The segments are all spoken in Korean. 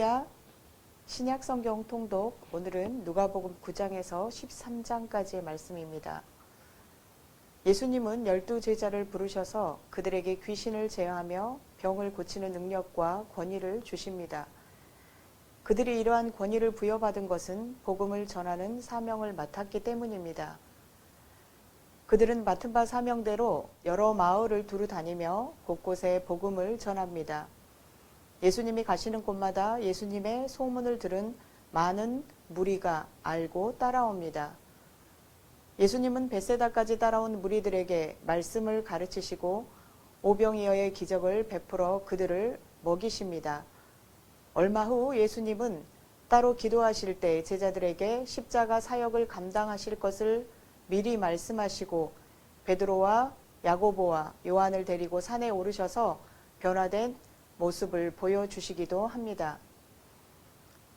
할렐루야. 신약 성경 통독. 오늘은 누가복음 9장에서 13장까지의 말씀입니다. 예수님은 12제자를 부르셔서 그들에게 귀신을 제어하며 병을 고치는 능력과 권위를 주십니다. 그들이 이러한 권위를 부여받은 것은 복음을 전하는 사명을 맡았기 때문입니다. 그들은 맡은 바 사명대로 여러 마을을 두루 다니며 곳곳에 복음을 전합니다. 예수님이 가시는 곳마다 예수님의 소문을 들은 많은 무리가 알고 따라옵니다. 예수님은 벳세다까지 따라온 무리들에게 말씀을 가르치시고 오병이어의 기적을 베풀어 그들을 먹이십니다. 얼마 후 예수님은 따로 기도하실 때 제자들에게 십자가 사역을 감당하실 것을 미리 말씀하시고 베드로와 야고보와 요한을 데리고 산에 오르셔서 변화된 모습을 보여주시기도 합니다.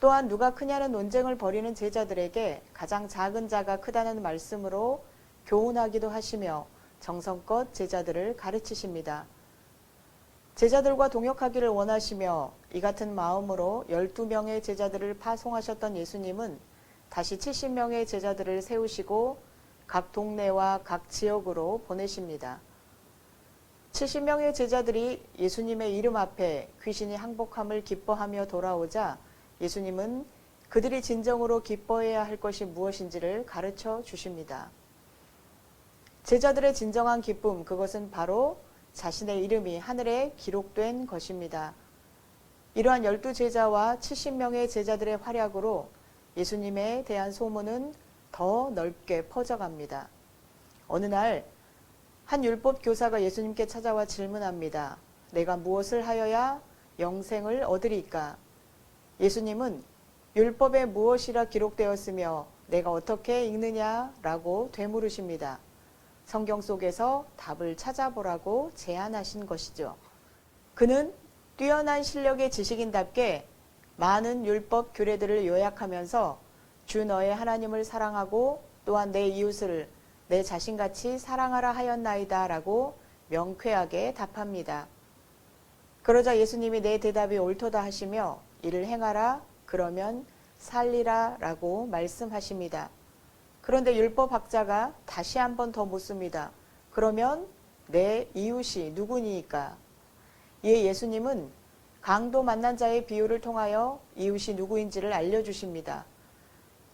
또한 누가 크냐는 논쟁을 벌이는 제자들에게 가장 작은 자가 크다는 말씀으로 교훈하기도 하시며 정성껏 제자들을 가르치십니다. 제자들과 동역하기를 원하시며 이 같은 마음으로 12명의 제자들을 파송하셨던 예수님은 다시 70명의 제자들을 세우시고 각 동네와 각 지역으로 보내십니다. 70명의 제자들이 예수님의 이름 앞에 귀신이 항복함을 기뻐하며 돌아오자 예수님은 그들이 진정으로 기뻐해야 할 것이 무엇인지를 가르쳐 주십니다. 제자들의 진정한 기쁨, 그것은 바로 자신의 이름이 하늘에 기록된 것입니다. 이러한 12제자와 70명의 제자들의 활약으로 예수님에 대한 소문은 더 넓게 퍼져갑니다. 어느 날 한 율법 교사가 예수님께 찾아와 질문합니다. 내가 무엇을 하여야 영생을 얻으리까? 예수님은 율법에 무엇이라 기록되었으며 내가 어떻게 읽느냐라고 되물으십니다. 성경 속에서 답을 찾아보라고 제안하신 것이죠. 그는 뛰어난 실력의 지식인답게 많은 율법 규례들을 요약하면서 주 너의 하나님을 사랑하고 또한 내 이웃을 내 자신같이 사랑하라 하였나이다 라고 명쾌하게 답합니다. 그러자 예수님이 내 대답이 옳도다 하시며 이를 행하라 그러면 살리라 라고 말씀하십니다. 그런데 율법학자가 다시 한 번 더 묻습니다. 그러면 내 이웃이 누구니까? 이에 예수님은 강도 만난 자의 비유를 통하여 이웃이 누구인지를 알려주십니다.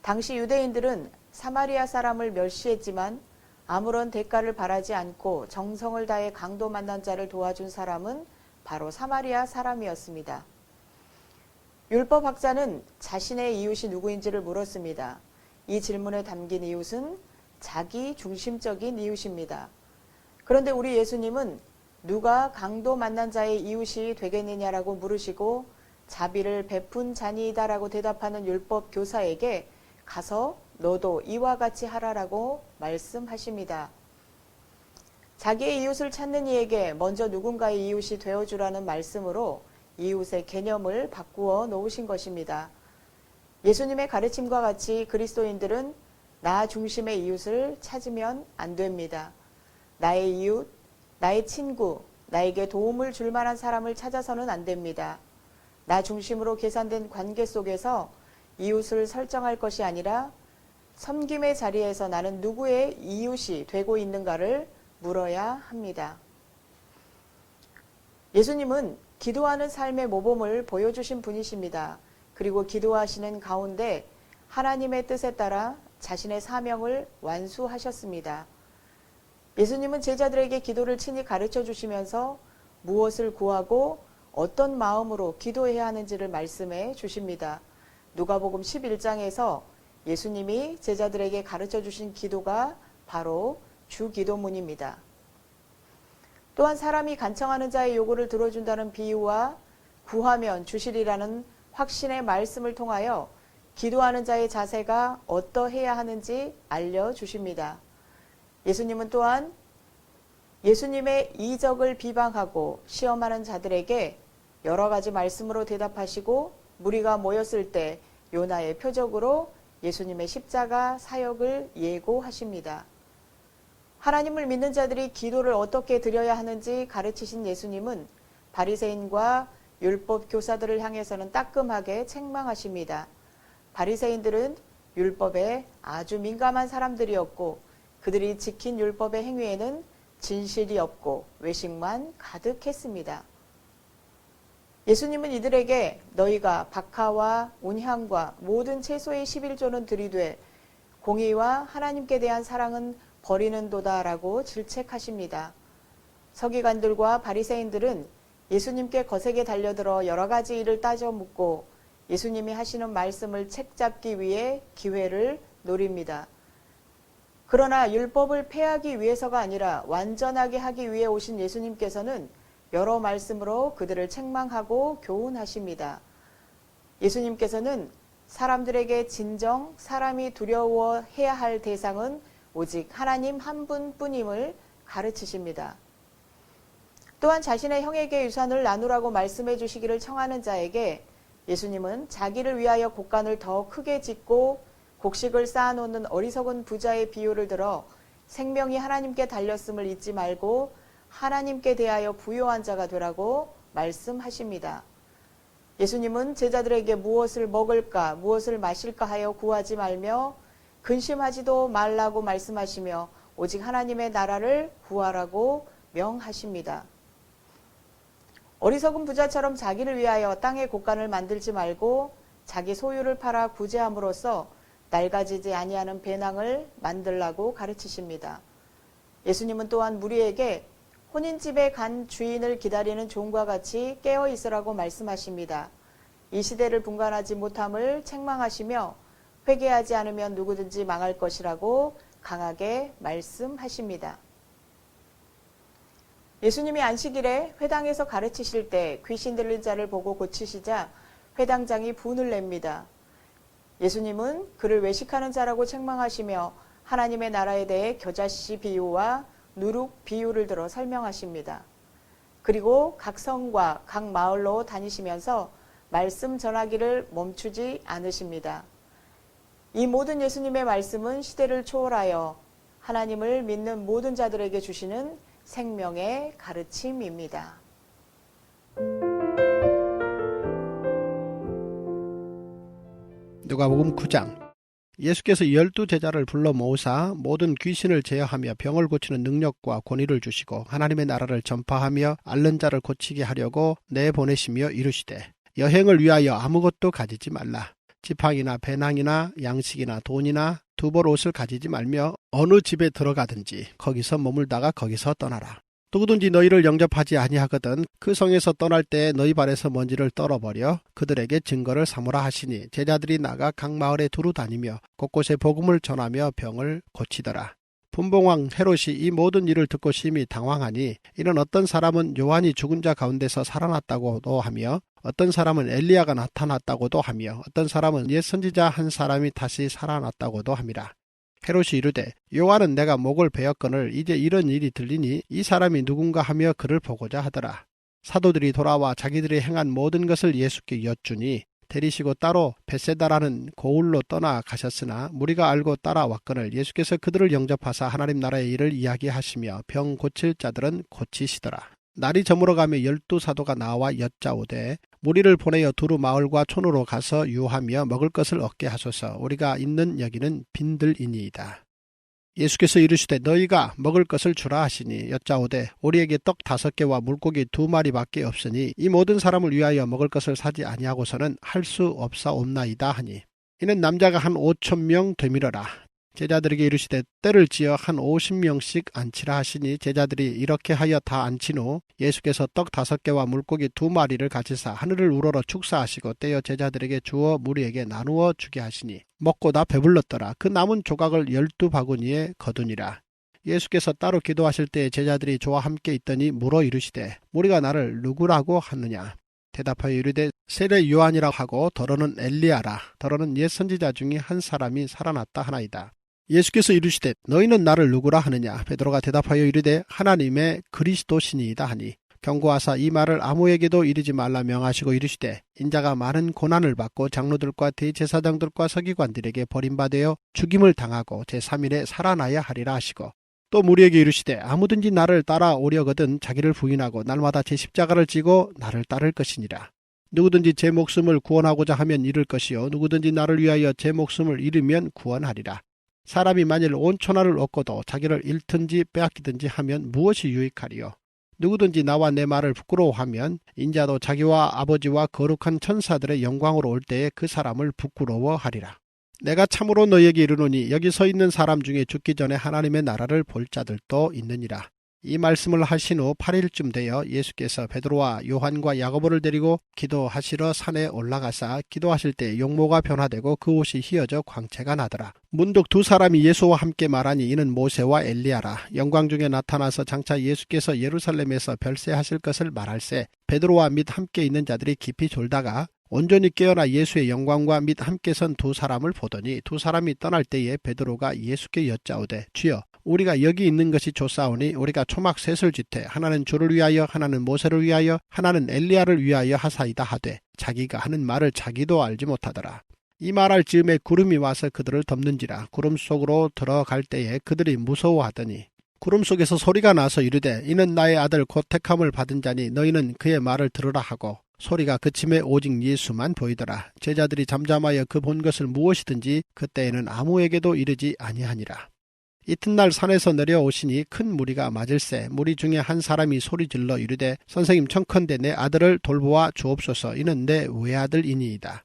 당시 유대인들은 사마리아 사람을 멸시했지만 아무런 대가를 바라지 않고 정성을 다해 강도 만난 자를 도와준 사람은 바로 사마리아 사람이었습니다. 율법학자는 자신의 이웃이 누구인지를 물었습니다. 이 질문에 담긴 이웃은 자기 중심적인 이웃입니다. 그런데 우리 예수님은 누가 강도 만난 자의 이웃이 되겠느냐라고 물으시고 자비를 베푼 자니이다라고 대답하는 율법 교사에게 가서 너도 이와 같이 하라라고 말씀하십니다. 자기의 이웃을 찾는 이에게 먼저 누군가의 이웃이 되어주라는 말씀으로 이웃의 개념을 바꾸어 놓으신 것입니다. 예수님의 가르침과 같이 그리스도인들은 나 중심의 이웃을 찾으면 안 됩니다. 나의 이웃, 나의 친구, 나에게 도움을 줄 만한 사람을 찾아서는 안 됩니다. 나 중심으로 계산된 관계 속에서 이웃을 설정할 것이 아니라 섬김의 자리에서 나는 누구의 이웃이 되고 있는가를 물어야 합니다. 예수님은 기도하는 삶의 모범을 보여주신 분이십니다. 그리고 기도하시는 가운데 하나님의 뜻에 따라 자신의 사명을 완수하셨습니다. 예수님은 제자들에게 기도를 친히 가르쳐 주시면서 무엇을 구하고 어떤 마음으로 기도해야 하는지를 말씀해 주십니다. 누가복음 11장에서 예수님이 제자들에게 가르쳐 주신 기도가 바로 주기도문입니다. 또한 사람이 간청하는 자의 요구를 들어준다는 비유와 구하면 주시리라는 확신의 말씀을 통하여 기도하는 자의 자세가 어떠해야 하는지 알려주십니다. 예수님은 또한 예수님의 이적을 비방하고 시험하는 자들에게 여러 가지 말씀으로 대답하시고 무리가 모였을 때 요나의 표적으로 예수님의 십자가 사역을 예고하십니다. 하나님을 믿는 자들이 기도를 어떻게 드려야 하는지 가르치신 예수님은 바리새인과 율법 교사들을 향해서는 따끔하게 책망하십니다. 바리새인들은 율법에 아주 민감한 사람들이었고 그들이 지킨 율법의 행위에는 진실이 없고 외식만 가득했습니다. 예수님은 이들에게 너희가 박하와 온향과 모든 채소의 11조는 들이되 공의와 하나님께 대한 사랑은 버리는도다라고 질책하십니다. 서기관들과 바리새인들은 예수님께 거세게 달려들어 여러 가지 일을 따져 묻고 예수님이 하시는 말씀을 책잡기 위해 기회를 노립니다. 그러나 율법을 폐하기 위해서가 아니라 완전하게 하기 위해 오신 예수님께서는 여러 말씀으로 그들을 책망하고 교훈하십니다. 예수님께서는 사람들에게 진정 사람이 두려워해야 할 대상은 오직 하나님 한 분뿐임을 가르치십니다. 또한 자신의 형에게 유산을 나누라고 말씀해 주시기를 청하는 자에게 예수님은 자기를 위하여 곡간을 더 크게 짓고 곡식을 쌓아놓는 어리석은 부자의 비유를 들어 생명이 하나님께 달렸음을 잊지 말고 하나님께 대하여 부요한 자가 되라고 말씀하십니다. 예수님은 제자들에게 무엇을 먹을까 무엇을 마실까 하여 구하지 말며 근심하지도 말라고 말씀하시며 오직 하나님의 나라를 구하라고 명하십니다. 어리석은 부자처럼 자기를 위하여 땅의 곡간을 만들지 말고 자기 소유를 팔아 구제함으로써 낡아지지 아니하는 배낭을 만들라고 가르치십니다. 예수님은 또한 무리에게 혼인집에 간 주인을 기다리는 종과 같이 깨어 있으라고 말씀하십니다. 이 시대를 분간하지 못함을 책망하시며 회개하지 않으면 누구든지 망할 것이라고 강하게 말씀하십니다. 예수님이 안식일에 회당에서 가르치실 때 귀신 들린 자를 보고 고치시자 회당장이 분을 냅니다. 예수님은 그를 외식하는 자라고 책망하시며 하나님의 나라에 대해 겨자씨 비유와 누룩 비유를 들어 설명하십니다. 그리고 각 성과 각 마을로 다니시면서 말씀 전하기를 멈추지 않으십니다. 이 모든 예수님의 말씀은 시대를 초월하여 하나님을 믿는 모든 자들에게 주시는 생명의 가르침입니다. 누가복음 9장. 예수께서 12제자를 불러 모으사 모든 귀신을 제어하며 병을 고치는 능력과 권위를 주시고 하나님의 나라를 전파하며 앓는 자를 고치게 하려고 내보내시며 이르시되 여행을 위하여 아무것도 가지지 말라. 지팡이나 배낭이나 양식이나 돈이나 두벌 옷을 가지지 말며 어느 집에 들어가든지 거기서 머물다가 거기서 떠나라. 누구든지 너희를 영접하지 아니하거든 그 성에서 떠날 때 너희 발에서 먼지를 떨어버려 그들에게 증거를 삼으라 하시니 제자들이 나가 각 마을에 두루 다니며 곳곳에 복음을 전하며 병을 고치더라. 분봉왕 헤롯이 이 모든 일을 듣고 심히 당황하니 이는 어떤 사람은 요한이 죽은 자 가운데서 살아났다고도 하며 어떤 사람은 엘리야가 나타났다고도 하며 어떤 사람은 옛 선지자 한 사람이 다시 살아났다고도 함이라. 헤롯이 이르되 요한은 내가 목을 베었거늘 이제 이런 일이 들리니 이 사람이 누군가 하며 그를 보고자 하더라. 사도들이 돌아와 자기들이 행한 모든 것을 예수께 여쭈니 데리시고 따로 벳세다라는 고을로 떠나 가셨으나 무리가 알고 따라왔거늘 예수께서 그들을 영접하사 하나님 나라의 일을 이야기하시며 병 고칠 자들은 고치시더라. 날이 저물어가며 12사도가 나와 여짜오되 무리를 보내어 두루 마을과 촌으로 가서 유하며 먹을 것을 얻게 하소서. 우리가 있는 여기는 빈들이니이다. 예수께서 이르시되 너희가 먹을 것을 주라 하시니 여짜오되 우리에게 떡 5개와 물고기 2마리밖에 없으니 이 모든 사람을 위하여 먹을 것을 사지 아니하고서는 할 수 없사옵나이다 하니 이는 남자가 한 5,000명 되밀어라. 제자들에게 이르시되 때를 지어 한 50명씩 앉히라 하시니 제자들이 이렇게 하여 다 앉힌 후 예수께서 떡 5개와 물고기 2마리를 가지사 하늘을 우러러 축사하시고 떼어 제자들에게 주어 무리에게 나누어 주게 하시니 먹고 다 배불렀더라. 그 남은 조각을 12바구니에 거두니라. 예수께서 따로 기도하실 때 제자들이 저와 함께 있더니 물어 이르시되 무리가 나를 누구라고 하느냐. 대답하여 이르되 세례 요한이라고 하고 더러는 엘리야라. 더러는 옛 선지자 중에 한 사람이 살아났다 하나이다. 예수께서 이르시되 너희는 나를 누구라 하느냐. 베드로가 대답하여 이르되 하나님의 그리스도시니이다 하니 경고하사 이 말을 아무에게도 이르지 말라 명하시고 이르시되 인자가 많은 고난을 받고 장로들과 대제사장들과 서기관들에게 버림받아 죽임을 당하고 제3일에 살아나야 하리라 하시고 또 무리에게 이르시되 아무든지 나를 따라오려거든 자기를 부인하고 날마다 제 십자가를 지고 나를 따를 것이니라. 누구든지 제 목숨을 구원하고자 하면 잃을 것이요 누구든지 나를 위하여 제 목숨을 잃으면 구원하리라. 사람이 만일 온 천하를 얻고도 자기를 잃든지 빼앗기든지 하면 무엇이 유익하리요? 누구든지 나와 내 말을 부끄러워하면 인자도 자기와 아버지와 거룩한 천사들의 영광으로 올 때에 그 사람을 부끄러워하리라. 내가 참으로 너희에게 이르노니 여기 서 있는 사람 중에 죽기 전에 하나님의 나라를 볼 자들도 있느니라. 이 말씀을 하신 후 8일쯤 되어 예수께서 베드로와 요한과 야고보를 데리고 기도하시러 산에 올라가사 기도하실 때 용모가 변화되고 그 옷이 휘어져 광채가 나더라. 문득 두 사람이 예수와 함께 말하니 이는 모세와 엘리야라. 영광 중에 나타나서 장차 예수께서 예루살렘에서 별세하실 것을 말할세 베드로와 및 함께 있는 자들이 깊이 졸다가 온전히 깨어나 예수의 영광과 및 함께 선 두 사람을 보더니 두 사람이 떠날 때에 베드로가 예수께 여짜오되 주여 우리가 여기 있는 것이 좋사오니 우리가 초막 셋을 짓되 하나는 주를 위하여 하나는 모세를 위하여 하나는 엘리야를 위하여 하사이다 하되 자기가 하는 말을 자기도 알지 못하더라. 이 말할 즈음에 구름이 와서 그들을 덮는지라. 구름 속으로 들어갈 때에 그들이 무서워하더니 구름 속에서 소리가 나서 이르되 이는 나의 아들 곧 택함을 받은 자니 너희는 그의 말을 들으라 하고 소리가 그침에 오직 예수만 보이더라. 제자들이 잠잠하여 그 본 것을 무엇이든지 그때에는 아무에게도 이르지 아니하니라. 이튿날 산에서 내려오시니 큰 무리가 맞을세 무리 중에 한 사람이 소리질러 이르되 선생님 청컨대 내 아들을 돌보아 주옵소서 이는 내 외아들이니이다.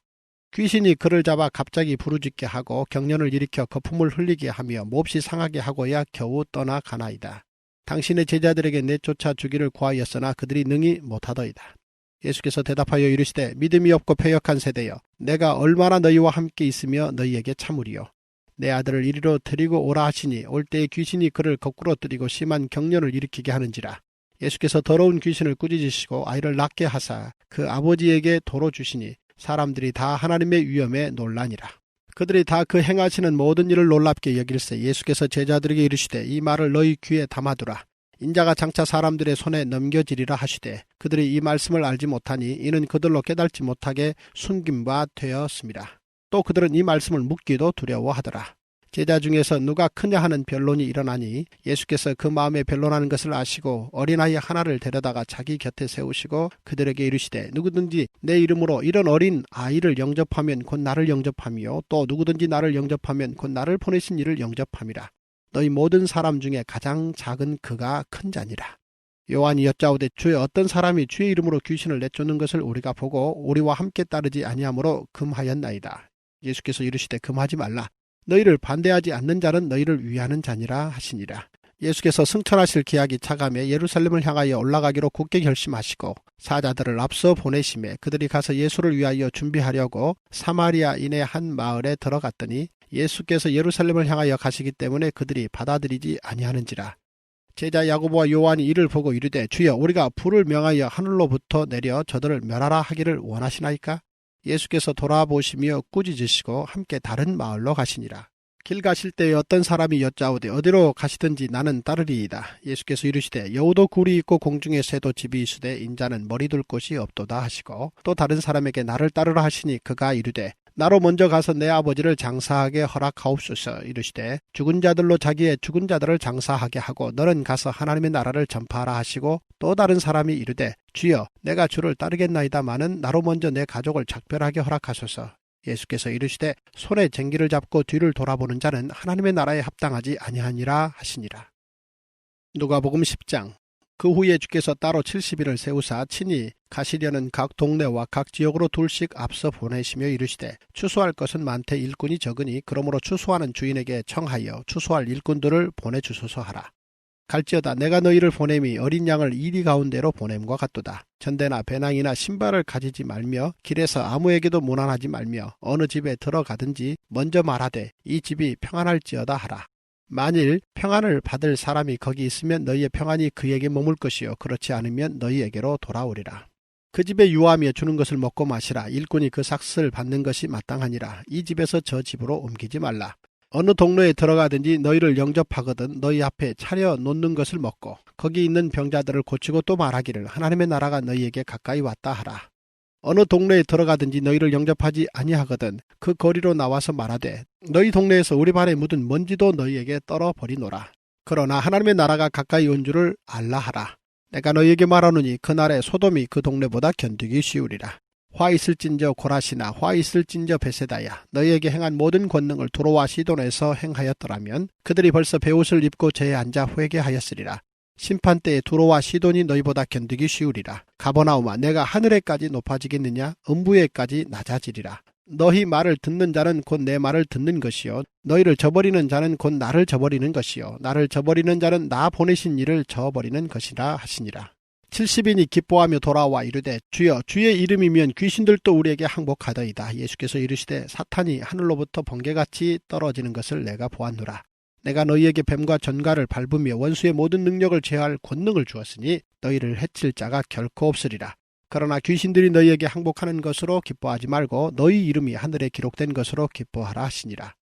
귀신이 그를 잡아 갑자기 부르짖게 하고 경련을 일으켜 거품을 흘리게 하며 몹시 상하게 하고야 겨우 떠나가나이다. 당신의 제자들에게 내쫓아 주기를 구하였으나 그들이 능히 못하더이다. 예수께서 대답하여 이르시되 믿음이 없고 패역한 세대여 내가 얼마나 너희와 함께 있으며 너희에게 참으리요. 내 아들을 이리로 데리고 오라 하시니 올 때에 귀신이 그를 거꾸로 들이고 심한 경련을 일으키게 하는지라. 예수께서 더러운 귀신을 꾸짖으시고 아이를 낫게 하사 그 아버지에게 도로 주시니 사람들이 다 하나님의 위엄에 놀라니라. 그들이 다 그 행하시는 모든 일을 놀랍게 여길세 예수께서 제자들에게 이르시되 이 말을 너희 귀에 담아두라. 인자가 장차 사람들의 손에 넘겨지리라 하시되 그들이 이 말씀을 알지 못하니 이는 그들로 깨달지 못하게 숨긴 바 되었습니다. 또 그들은 이 말씀을 묻기도 두려워하더라. 제자 중에서 누가 크냐 하는 변론이 일어나니 예수께서 그 마음에 변론하는 것을 아시고 어린아이 하나를 데려다가 자기 곁에 세우시고 그들에게 이르시되 누구든지 내 이름으로 이런 어린 아이를 영접하면 곧 나를 영접하며 또 누구든지 나를 영접하면 곧 나를 보내신 이를 영접함이라. 너희 모든 사람 중에 가장 작은 그가 큰 자니라. 요한이 여짜오되 주여 어떤 사람이 주의 이름으로 귀신을 내쫓는 것을 우리가 보고 우리와 함께 따르지 아니하므로 금하였나이다. 예수께서 이르시되 금하지 말라. 너희를 반대하지 않는 자는 너희를 위하는 자니라 하시니라. 예수께서 승천하실 기약이 차감해 예루살렘을 향하여 올라가기로 굳게 결심하시고 사자들을 앞서 보내심에 그들이 가서 예수를 위하여 준비하려고 사마리아인의 한 마을에 들어갔더니 예수께서 예루살렘을 향하여 가시기 때문에 그들이 받아들이지 아니하는지라. 제자 야고보와 요한이 이를 보고 이르되 주여 우리가 불을 명하여 하늘로부터 내려 저들을 멸하라 하기를 원하시나이까? 예수께서 돌아보시며 꾸짖으시고 함께 다른 마을로 가시니라. 길 가실 때에 어떤 사람이 여짜오되 어디로 가시든지 나는 따르리이다. 예수께서 이르시되 여우도 굴이 있고 공중에 새도 집이 있으되 인자는 머리 둘 곳이 없도다 하시고 또 다른 사람에게 나를 따르라 하시니 그가 이르되 나로 먼저 가서 내 아버지를 장사하게 허락하옵소서. 이르시되 죽은 자들로 자기의 죽은 자들을 장사하게 하고 너는 가서 하나님의 나라를 전파하라 하시고 또 다른 사람이 이르되 주여 내가 주를 따르겠나이다마는 나로 먼저 내 가족을 작별하게 허락하소서. 예수께서 이르시되 손에 쟁기를 잡고 뒤를 돌아보는 자는 하나님의 나라에 합당하지 아니하니라 하시니라. 누가복음 10장. 그 후에 주께서 따로 70일을 세우사 친히 가시려는 각 동네와 각 지역으로 둘씩 앞서 보내시며 이르시되 추수할 것은 많되 일꾼이 적으니 그러므로 추수하는 주인에게 청하여 추수할 일꾼들을 보내주소서 하라. 갈지어다 내가 너희를 보냄이 어린 양을 이리 가운데로 보냄과 같도다. 전대나 배낭이나 신발을 가지지 말며 길에서 아무에게도 문안하지 말며 어느 집에 들어가든지 먼저 말하되 이 집이 평안할지어다 하라. 만일 평안을 받을 사람이 거기 있으면 너희의 평안이 그에게 머물 것이요 그렇지 않으면 너희에게로 돌아오리라. 그 집에 유하며 주는 것을 먹고 마시라. 일꾼이 그 삭슬을 받는 것이 마땅하니라. 이 집에서 저 집으로 옮기지 말라. 어느 동네에 들어가든지 너희를 영접하거든 너희 앞에 차려 놓는 것을 먹고 거기 있는 병자들을 고치고 또 말하기를 하나님의 나라가 너희에게 가까이 왔다 하라. 어느 동네에 들어가든지 너희를 영접하지 아니하거든 그 거리로 나와서 말하되 너희 동네에서 우리 발에 묻은 먼지도 너희에게 떨어버리노라. 그러나 하나님의 나라가 가까이 온 줄을 알라 하라. 내가 너희에게 말하노니 그날에 소돔이 그 동네보다 견디기 쉬우리라. 화 있을진저 고라시나 화 있을진저 베세다야, 너희에게 행한 모든 권능을 두로와 시돈에서 행하였더라면 그들이 벌써 베옷을 입고 제에 앉아 회개하였으리라. 심판때에 두로와 시돈이 너희보다 견디기 쉬우리라. 가버나움아, 내가 하늘에까지 높아지겠느냐? 음부에까지 낮아지리라. 너희 말을 듣는 자는 곧 내 말을 듣는 것이요, 너희를 저버리는 자는 곧 나를 저버리는 것이요, 나를 저버리는 자는 나 보내신 이를 저버리는 것이라 하시니라. 70인이 기뻐하며 돌아와 이르되 주여, 주의 이름이면 귀신들도 우리에게 항복하더이다. 예수께서 이르시되 사탄이 하늘로부터 번개같이 떨어지는 것을 내가 보았노라. 내가 너희에게 뱀과 전갈을 밟으며 원수의 모든 능력을 제어할 권능을 주었으니 너희를 해칠 자가 결코 없으리라. 그러나 귀신들이 너희에게 항복하는 것으로 기뻐하지 말고 너희 이름이 하늘에 기록된 것으로 기뻐하라 하시니라.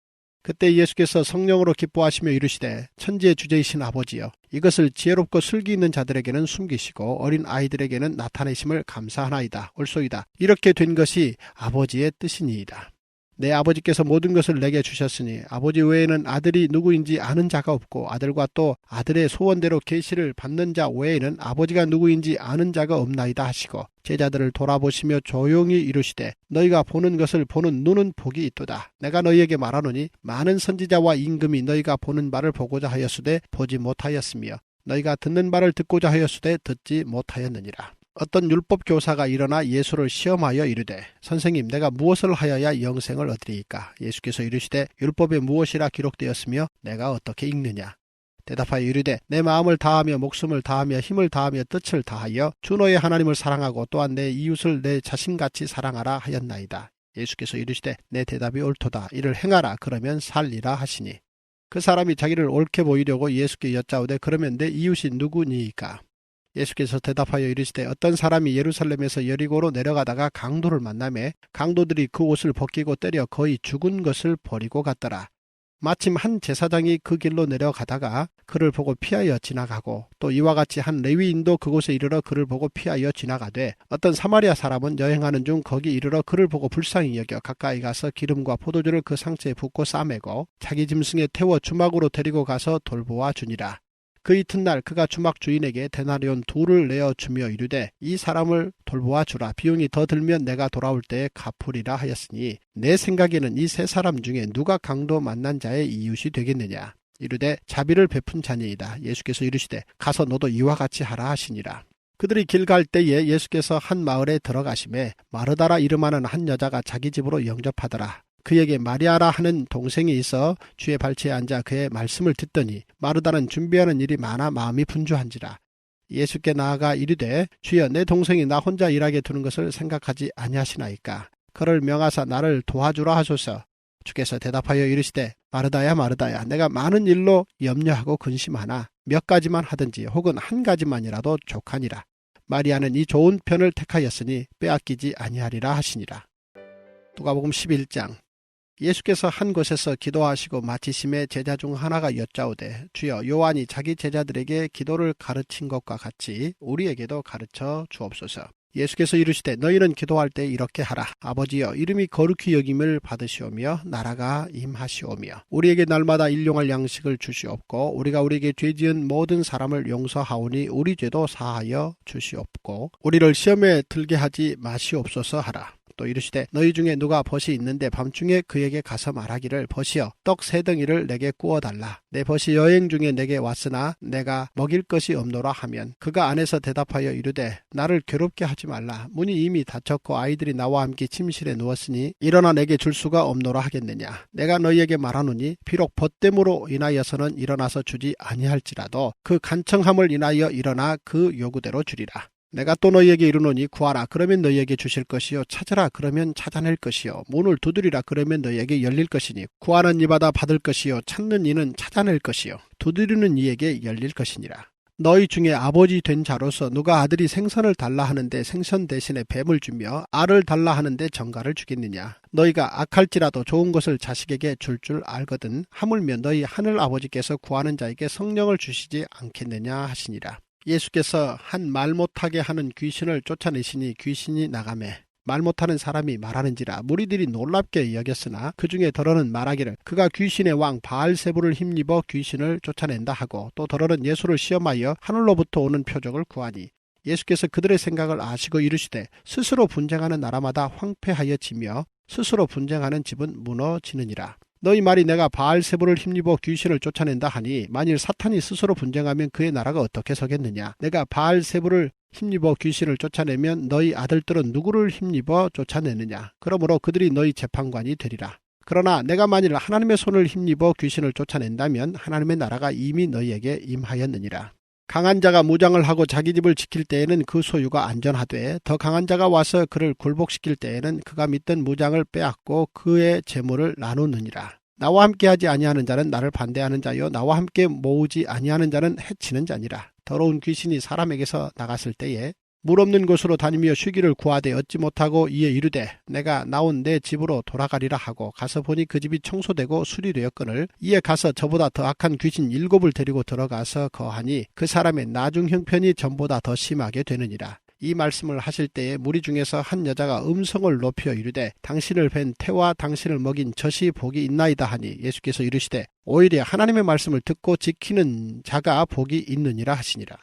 그때 예수께서 성령으로 기뻐하시며 이르시되 천지의 주제이신 아버지여, 이것을 지혜롭고 슬기 있는 자들에게는 숨기시고 어린 아이들에게는 나타내심을 감사하나이다. 옳소이다. 이렇게 된 것이 아버지의 뜻이니이다. 내 아버지께서 모든 것을 내게 주셨으니 아버지 외에는 아들이 누구인지 아는 자가 없고 아들과 또 아들의 소원대로 계시를 받는 자 외에는 아버지가 누구인지 아는 자가 없나이다 하시고 제자들을 돌아보시며 조용히 이르시되 너희가 보는 것을 보는 눈은 복이 있도다. 내가 너희에게 말하노니 많은 선지자와 임금이 너희가 보는 바를 보고자 하였으되 보지 못하였으며 너희가 듣는 바를 듣고자 하였으되 듣지 못하였느니라. 어떤 율법 교사가 일어나 예수를 시험하여 이르되 선생님, 내가 무엇을 하여야 영생을 얻으리이까? 예수께서 이르시되 율법에 무엇이라 기록되었으며 내가 어떻게 읽느냐? 대답하여 이르되 내 마음을 다하며 목숨을 다하며 힘을 다하며 뜻을 다하여 주 너의 하나님을 사랑하고 또한 내 이웃을 내 자신같이 사랑하라 하였나이다. 예수께서 이르시되 내 대답이 옳도다. 이를 행하라. 그러면 살리라 하시니 그 사람이 자기를 옳게 보이려고 예수께 여짜오되 그러면 내 이웃이 누구니이까? 예수께서 대답하여 이르시되 어떤 사람이 예루살렘에서 여리고로 내려가다가 강도를 만나매 강도들이 그 옷을 벗기고 때려 거의 죽은 것을 버리고 갔더라. 마침 한 제사장이 그 길로 내려가다가 그를 보고 피하여 지나가고 또 이와 같이 한 레위인도 그곳에 이르러 그를 보고 피하여 지나가되 어떤 사마리아 사람은 여행하는 중 거기 이르러 그를 보고 불쌍히 여겨 가까이 가서 기름과 포도주를 그 상처에 붓고 싸매고 자기 짐승에 태워 주막으로 데리고 가서 돌보아 주니라. 그 이튿날 그가 주막 주인에게 데나리온 2를 내어 주며 이르되 이 사람을 돌보아 주라. 비용이 더 들면 내가 돌아올 때에 갚으리라 하였으니 내 생각에는 이 세 사람 중에 누가 강도 만난 자의 이웃이 되겠느냐? 이르되 자비를 베푼 자니이다. 예수께서 이르시되 가서 너도 이와 같이 하라 하시니라. 그들이 길 갈 때에 예수께서 한 마을에 들어가심에 마르다라 이름하는 한 여자가 자기 집으로 영접하더라. 그에게 마리아라 하는 동생이 있어 주의 발치에 앉아 그의 말씀을 듣더니 마르다는 준비하는 일이 많아 마음이 분주한지라. 예수께 나아가 이르되 주여, 내 동생이 나 혼자 일하게 두는 것을 생각하지 아니하시나이까? 그를 명하사 나를 도와주라 하소서. 주께서 대답하여 이르시되 마르다야 마르다야, 내가 많은 일로 염려하고 근심하나 몇 가지만 하든지 혹은 한 가지만이라도 족하니라. 마리아는 이 좋은 편을 택하였으니 빼앗기지 아니하리라 하시니라. 누가복음 11장. 예수께서 한 곳에서 기도하시고 마치심에 제자 중 하나가 여짜오되 주여, 요한이 자기 제자들에게 기도를 가르친 것과 같이 우리에게도 가르쳐 주옵소서. 예수께서 이르시되 너희는 기도할 때 이렇게 하라. 아버지여, 이름이 거룩히 여김을 받으시오며 나라가 임하시오며 우리에게 날마다 일용할 양식을 주시옵고 우리가 우리에게 죄지은 모든 사람을 용서하오니 우리 죄도 사하여 주시옵고 우리를 시험에 들게 하지 마시옵소서 하라. 또 이르시되 너희 중에 누가 벗이 있는데 밤중에 그에게 가서 말하기를 벗이여 떡 3덩이를 내게 구워달라. 내 벗이 여행 중에 내게 왔으나 내가 먹일 것이 없노라 하면 그가 안에서 대답하여 이르되 나를 괴롭게 하지 말라. 문이 이미 닫혔고 아이들이 나와 함께 침실에 누웠으니 일어나 내게 줄 수가 없노라 하겠느냐. 내가 너희에게 말하노니 비록 벗됨으로 인하여서는 일어나서 주지 아니할지라도 그 간청함을 인하여 일어나 그 요구대로 주리라. 내가 또 너희에게 이르노니 구하라. 그러면 너희에게 주실 것이요 찾으라. 그러면 찾아낼 것이요 문을 두드리라. 그러면 너희에게 열릴 것이니 구하는 이마다 받을 것이요 찾는 이는 찾아낼 것이요 두드리는 이에게 열릴 것이니라. 너희 중에 아버지 된 자로서 누가 아들이 생선을 달라 하는데 생선 대신에 뱀을 주며 알을 달라 하는데 정갈을 주겠느냐. 너희가 악할지라도 좋은 것을 자식에게 줄 알거든 하물며 너희 하늘 아버지께서 구하는 자에게 성령을 주시지 않겠느냐 하시니라. 예수께서 한 말 못하게 하는 귀신을 쫓아내시니 귀신이 나가매 말 못하는 사람이 말하는지라. 무리들이 놀랍게 여겼으나 그 중에 더러는 말하기를 그가 귀신의 왕 바알세불을 힘입어 귀신을 쫓아낸다 하고, 또 더러는 예수를 시험하여 하늘로부터 오는 표적을 구하니, 예수께서 그들의 생각을 아시고 이르시되 스스로 분쟁하는 나라마다 황폐하여지며 스스로 분쟁하는 집은 무너지느니라. 너희 말이 내가 바알세불을 힘입어 귀신을 쫓아낸다 하니, 만일 사탄이 스스로 분쟁하면 그의 나라가 어떻게 서겠느냐. 내가 바알세불을 힘입어 귀신을 쫓아내면 너희 아들들은 누구를 힘입어 쫓아내느냐. 그러므로 그들이 너희 재판관이 되리라. 그러나 내가 만일 하나님의 손을 힘입어 귀신을 쫓아낸다면 하나님의 나라가 이미 너희에게 임하였느니라. 강한 자가 무장을 하고 자기 집을 지킬 때에는 그 소유가 안전하되, 더 강한 자가 와서 그를 굴복시킬 때에는 그가 믿던 무장을 빼앗고 그의 재물을 나누느니라. 나와 함께 하지 아니하는 자는 나를 반대하는 자요, 나와 함께 모으지 아니하는 자는 해치는 자니라. 더러운 귀신이 사람에게서 나갔을 때에 물 없는 곳으로 다니며 쉬기를 구하되 얻지 못하고 이에 이르되 내가 나온 내 집으로 돌아가리라 하고 가서 보니 그 집이 청소되고 수리되었거늘, 이에 가서 저보다 더 악한 귀신 7을 데리고 들어가서 거하니 그 사람의 나중 형편이 전보다 더 심하게 되느니라. 이 말씀을 하실 때에 무리 중에서 한 여자가 음성을 높여 이르되 당신을 뵌 태와 당신을 먹인 젖이 복이 있나이다 하니, 예수께서 이르시되 오히려 하나님의 말씀을 듣고 지키는 자가 복이 있느니라 하시니라.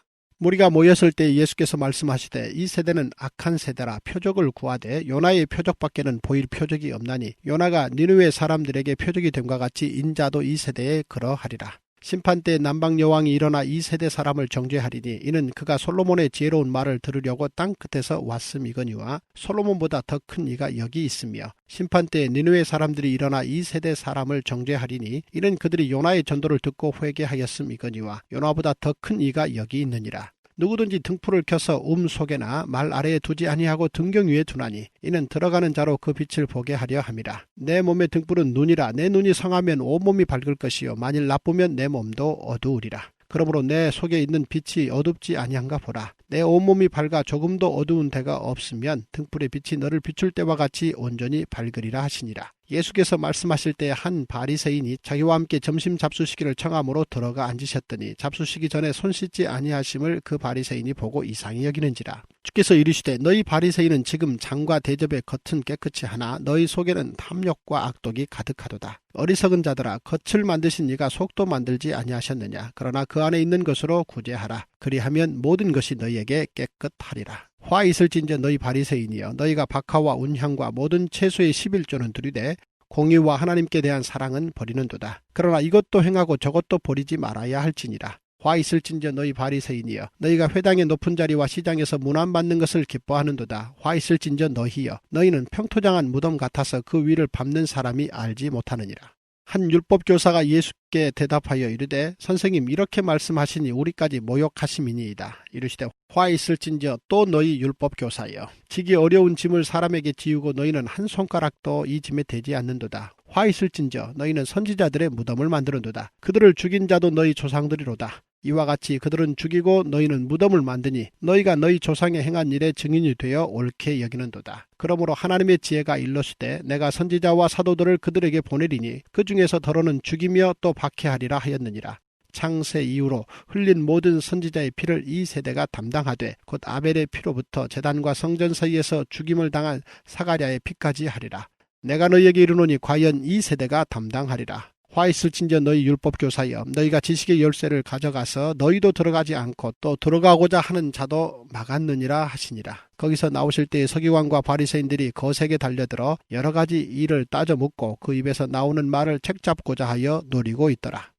무리가 모였을 때 예수께서 말씀하시되 이 세대는 악한 세대라. 표적을 구하되 요나의 표적밖에는 보일 표적이 없나니, 요나가 니느웨 사람들에게 표적이 됨과 같이 인자도 이 세대에 그러하리라. 심판 때 남방 여왕이 일어나 이 세대 사람을 정죄하리니, 이는 그가 솔로몬의 지혜로운 말을 들으려고 땅 끝에서 왔음이거니와 솔로몬보다 더 큰 이가 여기 있으며, 심판 때 니느웨 사람들이 일어나 이 세대 사람을 정죄하리니, 이는 그들이 요나의 전도를 듣고 회개하였음이거니와 요나보다 더 큰 이가 여기 있느니라. 누구든지 등불을 켜서 속에나 말 아래에 두지 아니하고 등경 위에 두나니, 이는 들어가는 자로 그 빛을 보게 하려 함이라. 내 몸의 등불은 눈이라. 내 눈이 성하면 온몸이 밝을 것이요 만일 나쁘면 내 몸도 어두우리라. 그러므로 내 속에 있는 빛이 어둡지 아니한가 보라. 내 온몸이 밝아 조금도 어두운 데가 없으면 등불의 빛이 너를 비출 때와 같이 온전히 밝으리라 하시니라. 예수께서 말씀하실 때 한 바리새인이 자기와 함께 점심 잡수시기를 청함으로 들어가 앉으셨더니, 잡수시기 전에 손 씻지 아니하심을 그 바리새인이 보고 이상히 여기는지라. 주께서 이르시되 너희 바리새인은 지금 장과 대접의 겉은 깨끗이 하나 너희 속에는 탐욕과 악독이 가득하도다. 어리석은 자들아, 겉을 만드신 이가 속도 만들지 아니하셨느냐. 그러나 그 안에 있는 것으로 구제하라. 그리하면 모든 것이 너희에게 깨끗하리라. 화 있을진저 너희 바리새인이여, 너희가 박하와 운향과 모든 채소의 11조는 드리되 공의와 하나님께 대한 사랑은 버리는도다. 그러나 이것도 행하고 저것도 버리지 말아야 할지니라. 화 있을진저 너희 바리새인이여, 너희가 회당의 높은 자리와 시장에서 문안받는 것을 기뻐하는도다. 화 있을진저 너희여, 너희는 평토장한 무덤 같아서 그 위를 밟는 사람이 알지 못하느니라. 한 율법교사가 예수께 대답하여 이르되 선생님, 이렇게 말씀하시니 우리까지 모욕하심이니이다. 이르시되 화 있을진저 또 너희 율법교사여, 지기 어려운 짐을 사람에게 지우고 너희는 한 손가락도 이 짐에 대지 않는도다. 화 있을진저 너희는 선지자들의 무덤을 만드는도다. 그들을 죽인 자도 너희 조상들이로다. 이와 같이 그들은 죽이고 너희는 무덤을 만드니 너희가 너희 조상의 행한 일에 증인이 되어 옳게 여기는도다. 그러므로 하나님의 지혜가 일러시되 내가 선지자와 사도들을 그들에게 보내리니 그 중에서 더러는 죽이며 또 박해하리라 하였느니라. 창세 이후로 흘린 모든 선지자의 피를 이 세대가 담당하되 곧 아벨의 피로부터 제단과 성전 사이에서 죽임을 당한 사가랴의 피까지 하리라. 내가 너희에게 이르노니 과연 이 세대가 담당하리라. 화 있을진저 너희 율법교사여, 너희가 지식의 열쇠를 가져가서 너희도 들어가지 않고 또 들어가고자 하는 자도 막았느니라 하시니라. 거기서 나오실 때에 서기관과 바리새인들이 거세게 달려들어 여러 가지 일을 따져 묻고 그 입에서 나오는 말을 책잡고자 하여 노리고 있더라.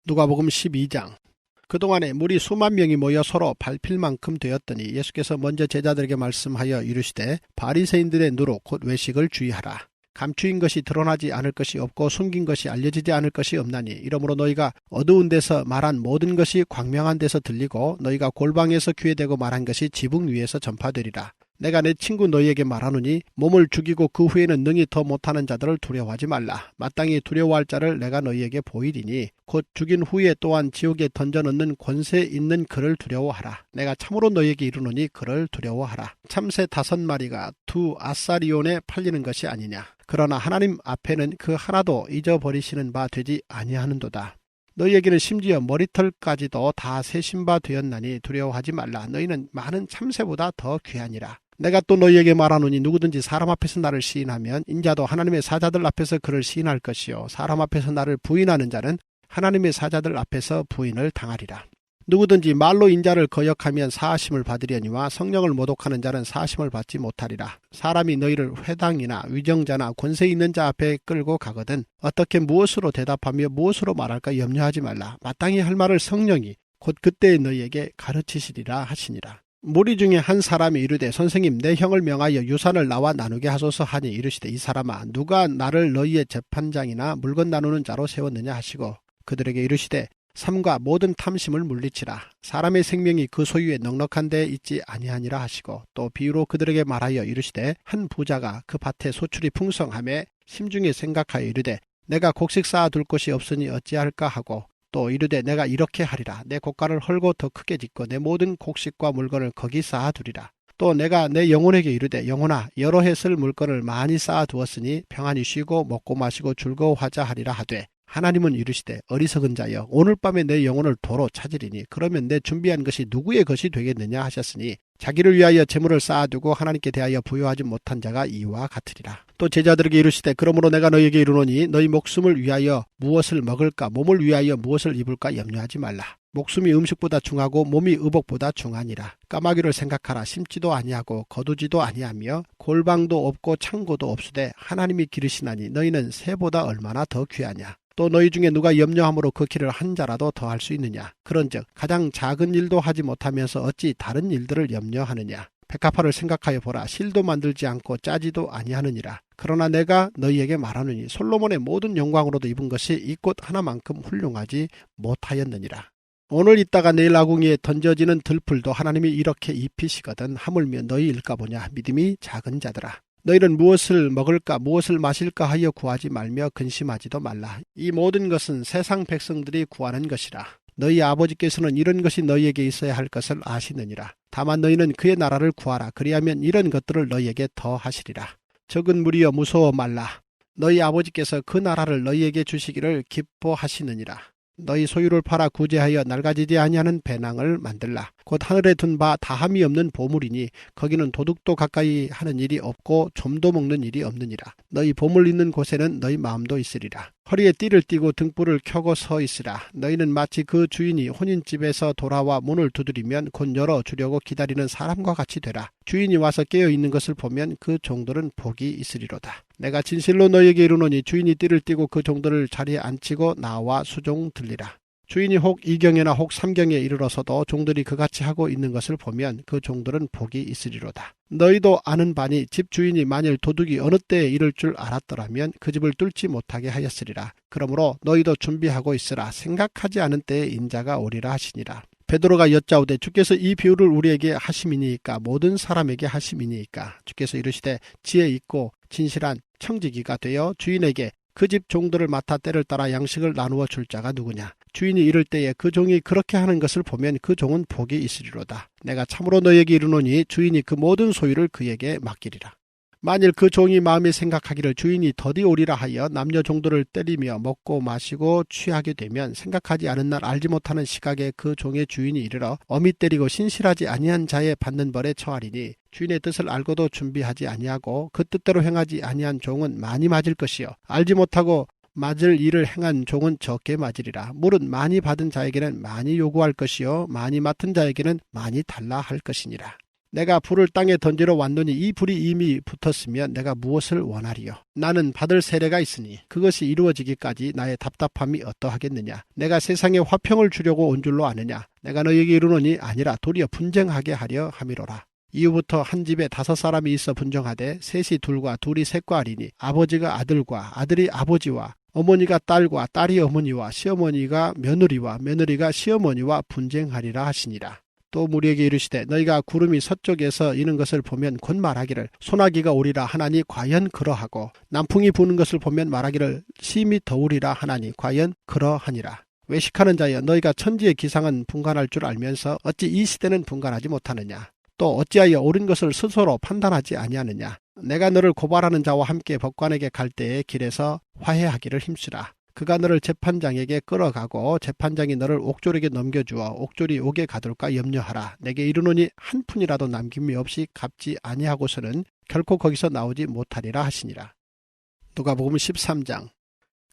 누가복음 12장. 그동안에 무리 수만 명이 모여 서로 밟힐 만큼 되었더니 예수께서 먼저 제자들에게 말씀하여 이르시되 바리새인들의 누룩 곧 외식을 주의하라. 감추인 것이 드러나지 않을 것이 없고 숨긴 것이 알려지지 않을 것이 없나니, 이러므로 너희가 어두운 데서 말한 모든 것이 광명한 데서 들리고 너희가 골방에서 귀에 대고 말한 것이 지붕 위에서 전파되리라. 내가 내 친구 너희에게 말하노니 몸을 죽이고 그 후에는 능히 더 못하는 자들을 두려워하지 말라. 마땅히 두려워할 자를 내가 너희에게 보이리니 곧 죽인 후에 또한 지옥에 던져넣는 권세 있는 그를 두려워하라. 내가 참으로 너희에게 이르노니 그를 두려워하라. 참새 5마리가 2 아사리온에 팔리는 것이 아니냐. 그러나 하나님 앞에는 그 하나도 잊어버리시는 바 되지 아니하는도다. 너희에게는 심지어 머리털까지도 다 세신 바 되었나니 두려워하지 말라. 너희는 많은 참새보다 더 귀하니라. 내가 또 너희에게 말하노니 누구든지 사람 앞에서 나를 시인하면 인자도 하나님의 사자들 앞에서 그를 시인할 것이요 사람 앞에서 나를 부인하는 자는 하나님의 사자들 앞에서 부인을 당하리라. 누구든지 말로 인자를 거역하면 사하심을 받으려니와 성령을 모독하는 자는 사하심을 받지 못하리라. 사람이 너희를 회당이나 위정자나 권세 있는 자 앞에 끌고 가거든 어떻게 무엇으로 대답하며 무엇으로 말할까 염려하지 말라. 마땅히 할 말을 성령이 곧 그때에 너희에게 가르치시리라 하시니라. 무리 중에 한 사람이 이르되 선생님 내 형을 명하여 유산을 나와 나누게 하소서 하니 이르시되 이 사람아 누가 나를 너희의 재판장이나 물건 나누는 자로 세웠느냐 하시고 그들에게 이르시되 삼가 모든 탐심을 물리치라. 사람의 생명이 그 소유에 넉넉한 데에 있지 아니하니라 하시고 또 비유로 그들에게 말하여 이르시되 한 부자가 그 밭에 소출이 풍성하매 심중에 생각하여 이르되 내가 곡식 쌓아둘 곳이 없으니 어찌할까 하고 또 이르되 내가 이렇게 하리라. 내 곡간을 헐고 더 크게 짓고 내 모든 곡식과 물건을 거기 쌓아두리라. 또 내가 내 영혼에게 이르되 영혼아 여러 해 쓸 물건을 많이 쌓아두었으니 평안히 쉬고 먹고 마시고 즐거워하자 하리라 하되 하나님은 이르시되 어리석은 자여 오늘 밤에 내 영혼을 도로 찾으리니 그러면 내 준비한 것이 누구의 것이 되겠느냐 하셨으니 자기를 위하여 재물을 쌓아두고 하나님께 대하여 부여하지 못한 자가 이와 같으리라. 또 제자들에게 이르시되 그러므로 내가 너희에게 이르노니 너희 목숨을 위하여 무엇을 먹을까 몸을 위하여 무엇을 입을까 염려하지 말라. 목숨이 음식보다 중하고 몸이 의복보다 중하니라. 까마귀를 생각하라. 심지도 아니하고 거두지도 아니하며 골방도 없고 창고도 없으되 하나님이 기르시나니 너희는 새보다 얼마나 더 귀하냐. 또 너희 중에 누가 염려함으로 그 길을 한 자라도 더 할 수 있느냐. 그런즉 가장 작은 일도 하지 못하면서 어찌 다른 일들을 염려하느냐. 백합화를 생각하여 보라. 실도 만들지 않고 짜지도 아니하느니라. 그러나 내가 너희에게 말하노니 솔로몬의 모든 영광으로도 입은 것이 이 꽃 하나만큼 훌륭하지 못하였느니라. 오늘 있다가 내일 아궁이에 던져지는 들풀도 하나님이 이렇게 입히시거든 하물며 너희일까 보냐. 믿음이 작은 자들아. 너희는 무엇을 먹을까 무엇을 마실까 하여 구하지 말며 근심하지도 말라. 이 모든 것은 세상 백성들이 구하는 것이라. 너희 아버지께서는 이런 것이 너희에게 있어야 할 것을 아시느니라. 다만 너희는 그의 나라를 구하라. 그리하면 이런 것들을 너희에게 더 하시리라. 적은 무리여 무서워 말라. 너희 아버지께서 그 나라를 너희에게 주시기를 기뻐하시느니라. 너희 소유를 팔아 구제하여 낡아지지 아니하는 배낭을 만들라. 곧 하늘에 둔 바 다함이 없는 보물이니 거기는 도둑도 가까이 하는 일이 없고 좀도 먹는 일이 없느니라. 너희 보물 있는 곳에는 너희 마음도 있으리라. 허리에 띠를 띠고 등불을 켜고 서 있으라. 너희는 마치 그 주인이 혼인집에서 돌아와 문을 두드리면 곧 열어주려고 기다리는 사람과 같이 되라. 주인이 와서 깨어있는 것을 보면 그 종들은 복이 있으리로다. 내가 진실로 너희에게 이르노니 주인이 띠를 띠고 그 종들을 자리에 앉히고 나와 수종 들리라. 주인이 혹 2경에나 혹 3경에 이르러서도 종들이 그같이 하고 있는 것을 보면 그 종들은 복이 있으리로다. 너희도 아는 바니 집 주인이 만일 도둑이 어느 때에 이를 줄 알았더라면 그 집을 뚫지 못하게 하였으리라. 그러므로 너희도 준비하고 있으라. 생각하지 않은 때에 인자가 오리라 하시니라. 베드로가 여짜오되 주께서 이 비유를 우리에게 하심이니이까 모든 사람에게 하심이니이까. 주께서 이르시되 지혜 있고 진실한 청지기가 되어 주인에게 그 집 종들을 맡아 때를 따라 양식을 나누어 줄 자가 누구냐. 주인이 이를 때에 그 종이 그렇게 하는 것을 보면 그 종은 복이 있으리로다. 내가 참으로 너에게 이르노니 주인이 그 모든 소유를 그에게 맡기리라. 만일 그 종이 마음에 생각하기를 주인이 더디 오리라 하여 남녀 종들을 때리며 먹고 마시고 취하게 되면 생각하지 않은 날 알지 못하는 시각에 그 종의 주인이 이르러 엄히 때리고 신실하지 아니한 자의 받는 벌에 처하리니 주인의 뜻을 알고도 준비하지 아니하고 그 뜻대로 행하지 아니한 종은 많이 맞을 것이요 알지 못하고 맞을 일을 행한 종은 적게 맞으리라. 물은 많이 받은 자에게는 많이 요구할 것이요 많이 맡은 자에게는 많이 달라 할 것이니라. 내가 불을 땅에 던지러 왔노니 이 불이 이미 붙었으면 내가 무엇을 원하리요. 나는 받을 세례가 있으니 그것이 이루어지기까지 나의 답답함이 어떠하겠느냐. 내가 세상에 화평을 주려고 온 줄로 아느냐. 내가 너에게 이르노니 아니라 도리어 분쟁하게 하려 함이로라. 이후부터 한 집에 5사람이 있어 분정하되 셋이 둘과 둘이 셋과 하리니 아버지가 아들과 아들이 아버지와 어머니가 딸과 딸이 어머니와 시어머니가 며느리와 며느리가 시어머니와 분쟁하리라 하시니라. 또 무리에게 이르시되 너희가 구름이 서쪽에서 이는 것을 보면 곧 말하기를 소나기가 오리라 하나니 과연 그러하고 남풍이 부는 것을 보면 말하기를 심히 더우리라 하나니 과연 그러하니라. 외식하는 자여 너희가 천지의 기상은 분간할 줄 알면서 어찌 이 시대는 분간하지 못하느냐. 또 어찌하여 옳은 것을 스스로 판단하지 아니하느냐. 내가 너를 고발하는 자와 함께 법관에게 갈 때에 길에서 화해하기를 힘쓰라. 그가 너를 재판장에게 끌어가고 재판장이 너를 옥졸에게 넘겨주어 옥졸이 옥에 가둘까 염려하라. 내게 이르노니 한 푼이라도 남김이 없이 갚지 아니하고서는 결코 거기서 나오지 못하리라 하시니라. 누가복음 13장.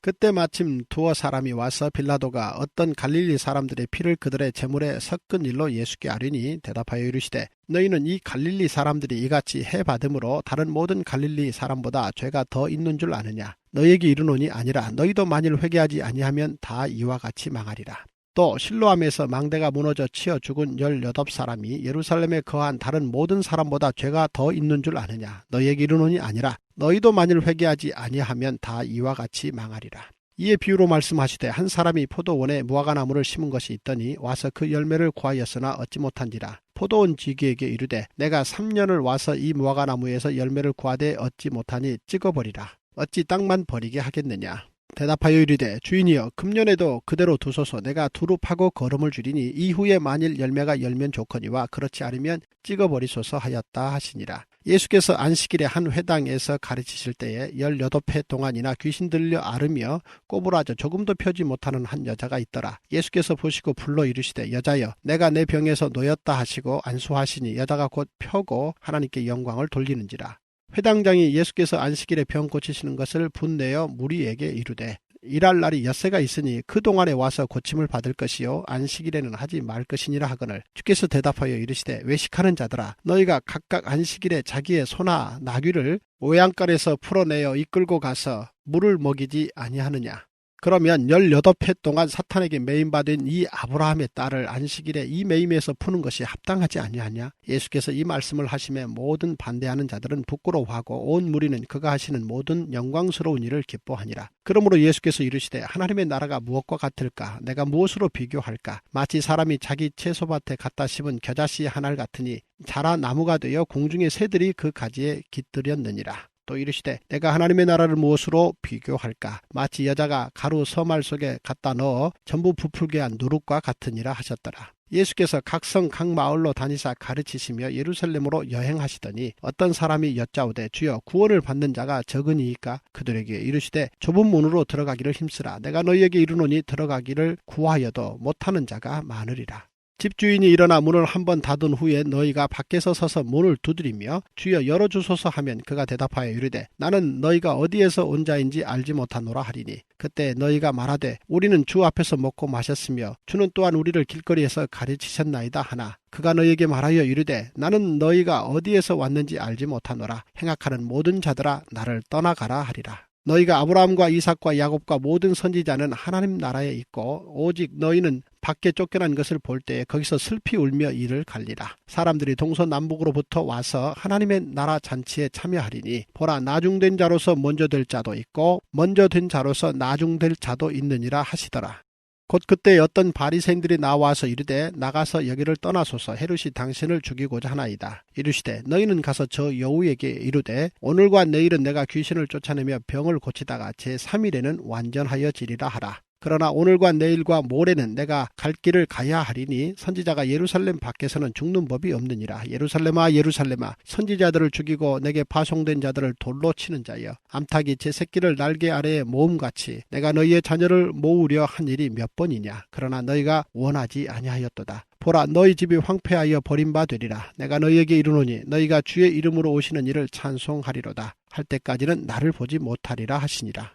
그때 마침 두어 사람이 와서 빌라도가 어떤 갈릴리 사람들의 피를 그들의 제물에 섞은 일로 예수께 아뢰니 대답하여 이르시되 너희는 이 갈릴리 사람들이 이같이 해받음으로 다른 모든 갈릴리 사람보다 죄가 더 있는 줄 아느냐. 너희에게 이르노니 아니라 너희도 만일 회개하지 아니하면 다 이와 같이 망하리라. 또 실로암에서 망대가 무너져 치어 죽은 18사람이 예루살렘에 거한 다른 모든 사람보다 죄가 더 있는 줄 아느냐. 너희에게 이르노니 아니라 너희도 만일 회개하지 아니하면 다 이와 같이 망하리라. 이에 비유로 말씀하시되 한 사람이 포도원에 무화과나무를 심은 것이 있더니 와서 그 열매를 구하였으나 얻지 못한지라. 포도원 지기에게 이르되 내가 3년을 와서 이 무화과나무에서 열매를 구하되 얻지 못하니 찍어버리라. 어찌 땅만 버리게 하겠느냐. 대답하여 이르되 주인이여 금년에도 그대로 두소서. 내가 두루 파고 거름을 주리니 이후에 만일 열매가 열면 좋거니와 그렇지 않으면 찍어버리소서 하였다 하시니라. 예수께서 안식일에 한 회당에서 가르치실 때에 18해 동안이나 귀신 들려 앓으며 꼬부라져 조금도 펴지 못하는 한 여자가 있더라. 예수께서 보시고 불러 이르시되 여자여 내가 내 병에서 놓였다 하시고 안수하시니 여자가 곧 펴고 하나님께 영광을 돌리는지라. 회당장이 예수께서 안식일에 병 고치시는 것을 분내어 무리에게 이르되 일할 날이 엿새가 있으니 그 동안에 와서 고침을 받을 것이요 안식일에는 하지 말 것이니라 하거늘 주께서 대답하여 이르시되 외식하는 자들아 너희가 각각 안식일에 자기의 소나 나귀를 외양간에서 풀어내어 이끌고 가서 물을 먹이지 아니하느냐. 그러면 18해 동안 사탄에게 매임받은 이 아브라함의 딸을 안식일에 이 매임에서 푸는 것이 합당하지 아니하냐. 예수께서 이 말씀을 하심에 모든 반대하는 자들은 부끄러워하고 온 무리는 그가 하시는 모든 영광스러운 일을 기뻐하니라. 그러므로 예수께서 이르시되 하나님의 나라가 무엇과 같을까. 내가 무엇으로 비교할까. 마치 사람이 자기 채소밭에 갖다 심은 겨자씨 한 알 같으니 자라 나무가 되어 공중의 새들이 그 가지에 깃들였느니라. 또 이르시되 내가 하나님의 나라를 무엇으로 비교할까. 마치 여자가 가루 서말 속에 갖다 넣어 전부 부풀게 한 누룩과 같으니라 하셨더라. 예수께서 각 성 각 마을로 다니사 가르치시며 예루살렘으로 여행하시더니 어떤 사람이 여짜오되 주여 구원을 받는 자가 적으니이까. 그들에게 이르시되 좁은 문으로 들어가기를 힘쓰라. 내가 너희에게 이르노니 들어가기를 구하여도 못하는 자가 많으리라. 집주인이 일어나 문을 한번 닫은 후에 너희가 밖에서 서서 문을 두드리며 주여 열어주소서 하면 그가 대답하여 이르되 나는 너희가 어디에서 온 자인지 알지 못하노라 하리니 그때 너희가 말하되 우리는 주 앞에서 먹고 마셨으며 주는 또한 우리를 길거리에서 가르치셨나이다 하나 그가 너희에게 말하여 이르되 나는 너희가 어디에서 왔는지 알지 못하노라. 행악하는 모든 자들아 나를 떠나가라 하리라. 너희가 아브라함과 이삭과 야곱과 모든 선지자는 하나님 나라에 있고 오직 너희는 밖에 쫓겨난 것을 볼 때에 거기서 슬피 울며 이를 갈리라. 사람들이 동서남북으로부터 와서 하나님의 나라 잔치에 참여하리니 보라 나중된 자로서 먼저 될 자도 있고 먼저 된 자로서 나중될 자도 있느니라 하시더라. 곧 그때 어떤 바리새인들이 나와서 이르되 나가서 여기를 떠나소서. 헤롯이 당신을 죽이고자 하나이다. 이르시되 너희는 가서 저 여우에게 이르되 오늘과 내일은 내가 귀신을 쫓아내며 병을 고치다가 제3일에는 완전하여지리라 하라. 그러나 오늘과 내일과 모레는 내가 갈 길을 가야 하리니 선지자가 예루살렘 밖에서는 죽는 법이 없느니라. 예루살렘아 예루살렘아 선지자들을 죽이고 내게 파송된 자들을 돌로 치는 자여 암탉이 제 새끼를 날개 아래에 모음같이 내가 너희의 자녀를 모으려 한 일이 몇 번이냐. 그러나 너희가 원하지 아니하였도다. 보라 너희 집이 황폐하여 버림바 되리라. 내가 너희에게 이르노니 너희가 주의 이름으로 오시는 이를 찬송하리로다. 할 때까지는 나를 보지 못하리라 하시니라.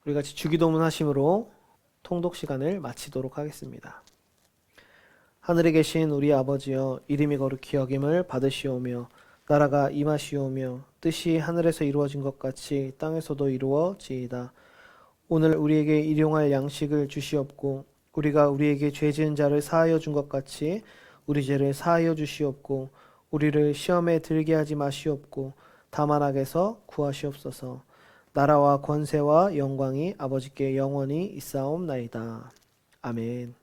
우리 같이 주기도문 하심으로 통독 시간을 마치도록 하겠습니다. 하늘에 계신 우리 아버지여 이름이 거룩히 여김을 받으시오며 나라가 임하시오며 뜻이 하늘에서 이루어진 것 같이 땅에서도 이루어지이다. 오늘 우리에게 일용할 양식을 주시옵고 우리가 우리에게 죄 지은 자를 사하여 준 것 같이 우리 죄를 사하여 주시옵고 우리를 시험에 들게 하지 마시옵고 다만 악에서 구하시옵소서. 나라와 권세와 영광이 아버지께 영원히 있사옵나이다. 아멘.